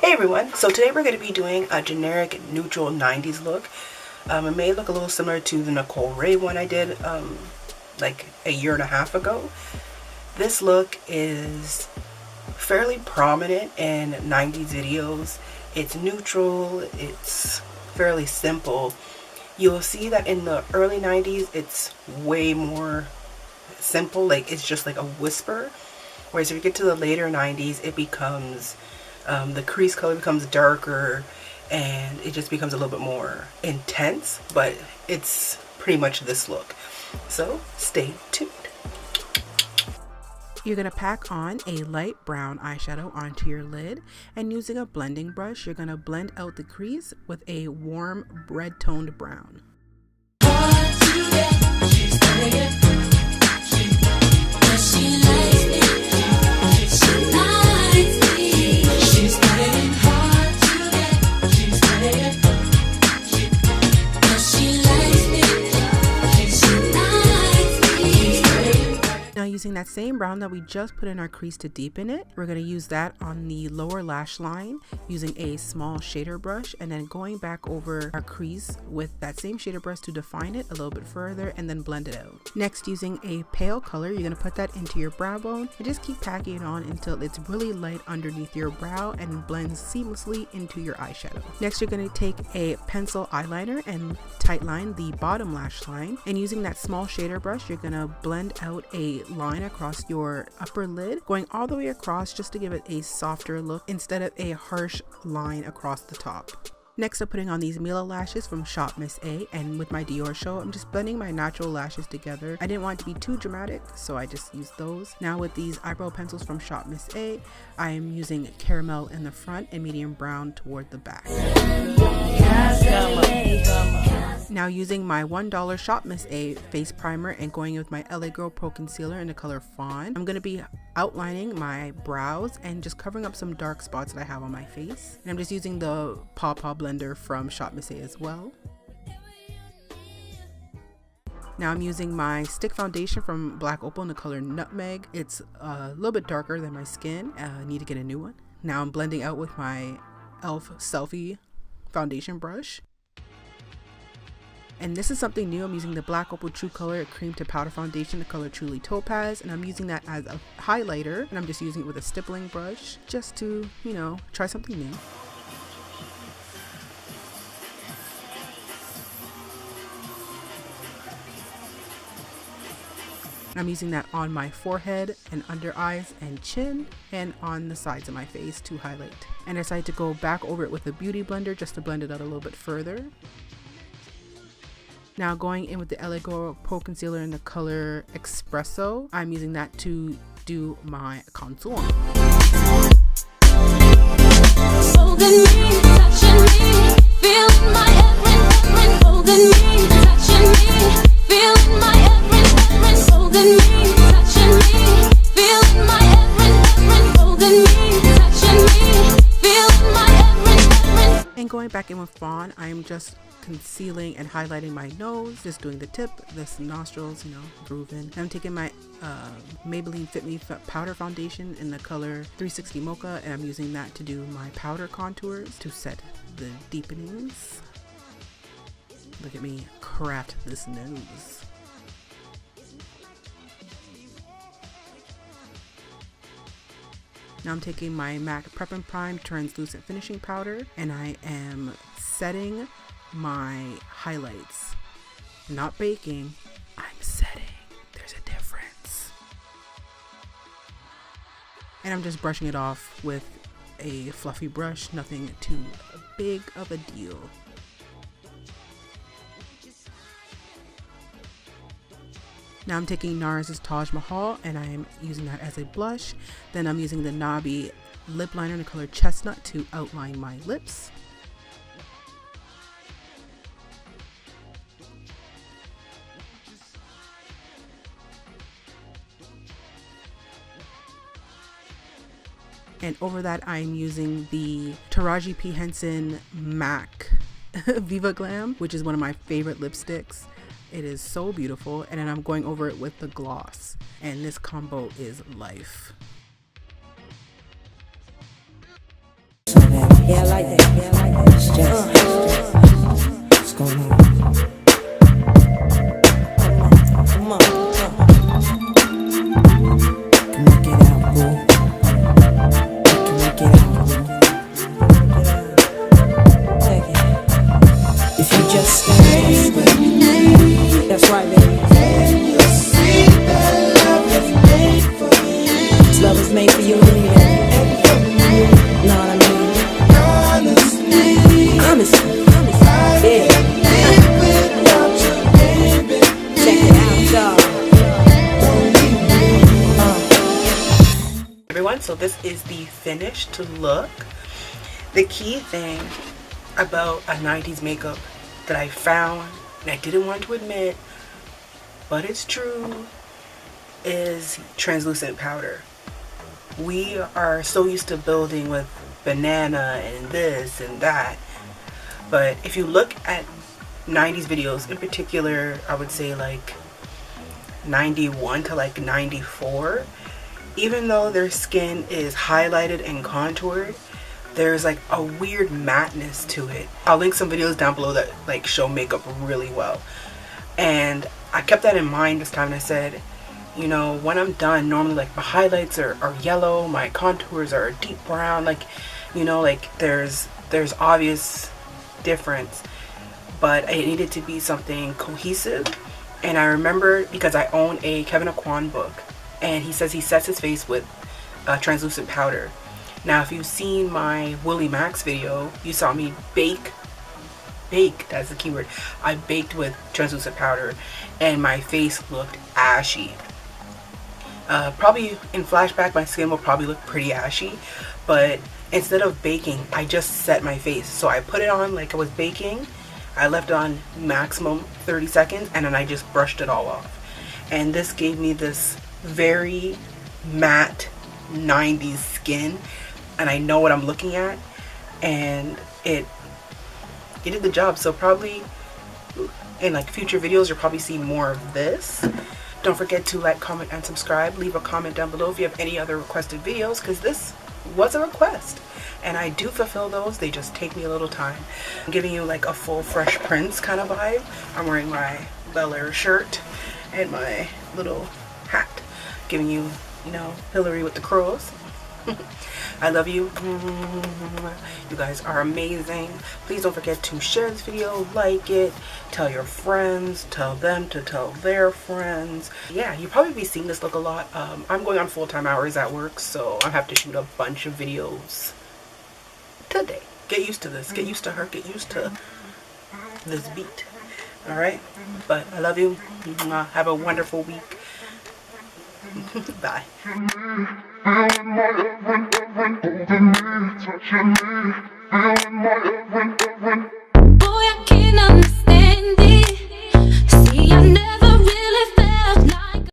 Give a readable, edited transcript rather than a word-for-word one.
Hey everyone, so today we're going to be doing a generic neutral 90s look. It may look a little similar to the Nicole Ray one I did like a year and a half ago. This look is fairly prominent in 90s videos. It's neutral, it's fairly simple. You'll see that in the early 90s it's way more simple, like it's just like a whisper. Whereas if you get to the later 90s, it becomes the crease color becomes darker and it just becomes a little bit more intense, but it's pretty much this look. So stay tuned. You're going to pack on a light brown eyeshadow onto your lid, and using a blending brush, you're going to blend out the crease with a warm red toned brown. Using that same brown that we just put in our crease to deepen it, we're going to use that on the lower lash line using a small shader brush, and then going back over our crease with that same shader brush to define it a little bit further and then blend it out. Next, using a pale color, you're going to put that into your brow bone and just keep packing it on until it's really light underneath your brow and blends seamlessly into your eyeshadow. Next, you're going to take a pencil eyeliner and tightline the bottom lash line, and using that small shader brush, you're going to blend out a line across your upper lid, going all the way across just to give it a softer look instead of a harsh line across the top. Next, I'm putting on these Mila lashes from Shop Miss A, and with my Diorshow, I'm just blending my natural lashes together. I didn't want it to be too dramatic, so I just used those. Now with these eyebrow pencils from Shop Miss A, I am using caramel in the front and medium brown toward the back. Now using my $1 Shop Miss A face primer and going with my LA Girl Pro Concealer in the color Fawn, I'm going to be outlining my brows and just covering up some dark spots that I have on my face. And I'm just using the Paw Paw blender from Shop Miss A as well. Now I'm using my stick foundation from Black Opal in the color Nutmeg. It's a little bit darker than my skin. I need to get a new one. Now I'm blending out with my e.l.f. Selfie foundation brush. And this is something new. I'm using the Black Opal True Color Cream to Powder Foundation, the color Truly Topaz, and I'm using that as a highlighter, and I'm just using it with a stippling brush just to, you know, try something new. I'm using that on my forehead and under eyes and chin and on the sides of my face to highlight. And I decided to go back over it with a beauty blender just to blend it out a little bit further. Now going in with the LA Girl Pro Concealer in the color Espresso, I'm using that to do my contour. Holding me, touching me, feeling my every, holding me, touching me, feeling my every, holding me, touching me, feeling my every, holding me, touching me, feeling my every. And going back in with Fawn, I'm just concealing and highlighting my nose, just doing the tip, this nostrils, you know, grooving. I'm taking my Maybelline Fit Me powder foundation in the color 360 Mocha, and I'm using that to do my powder contours to set the deepenings. Look at me craft this nose. Now I'm taking my MAC Prep and Prime Translucent Finishing Powder, and I am setting my highlights. Not baking, I'm setting. There's a difference. And I'm just brushing it off with a fluffy brush, nothing too big of a deal. Now I'm taking NARS's Taj Mahal and I'm using that as a blush. Then I'm using the Nabi lip liner in the color Chestnut to outline my lips. And over that, I'm using the Taraji P. Henson MAC Viva Glam, which is one of my favorite lipsticks. It is so beautiful, and then I'm going over it with the gloss, and this combo is life. Yeah, I like that. Yeah, I like that. It's just, what's going on? Come on, Can we get out, boo? Can we get out, boo? Take it. If you just stay with me, that's right, baby. You'll see that love is made for you. This love is made for you and me, baby. Know what I mean? Honestly, yeah. Check it out, dog. Everyone, so this is the finished look. The key thing about a 90s makeup that I found, and I didn't want to admit, but it's true, is translucent powder. We are so used to building with banana and this and that, but if you look at 90s videos in particular, I would say like 91 to like 94, even though their skin is highlighted and contoured, there's like a weird matte-ness to it. I'll link some videos down below that like show makeup really well, and I kept that in mind this time, and I said, you know, when I'm done, normally like my highlights are yellow, my contours are a deep brown, like, you know, like there's obvious difference, but it needed to be something cohesive. And I remember, because I own a Kevin Aquan book, and he says he sets his face with translucent powder. Now if you've seen my Willie Max video, you saw me bake, that's the keyword, I baked with translucent powder, and my face looked ashy. Probably in flashback my skin will probably look pretty ashy, but instead of baking, I just set my face. So I put it on like I was baking, I left it on maximum 30 seconds, and then I just brushed it all off. And this gave me this very matte 90s skin, and I know what I'm looking at, and it did the job. So probably in like future videos you'll probably see more of this. Don't forget to like, comment, and subscribe. Leave a comment down below if you have any other requested videos, because this was a request and I do fulfill those. They just take me a little time. I'm giving you like a full Fresh Prince kind of vibe. I'm wearing my Bel Air shirt and my little hat, giving you, you know, Hillary with the curls. I love you. You guys are amazing. Please don't forget to share this video, like it, tell your friends, tell them to tell their friends. Yeah, you'll probably be seeing this look a lot. I'm going on full-time hours at work, so I have to shoot a bunch of videos today. Get used to this. Get used to her. Get used to this beat. Alright? But I love you. Have a wonderful week. Bye. Feeling my love and touching me.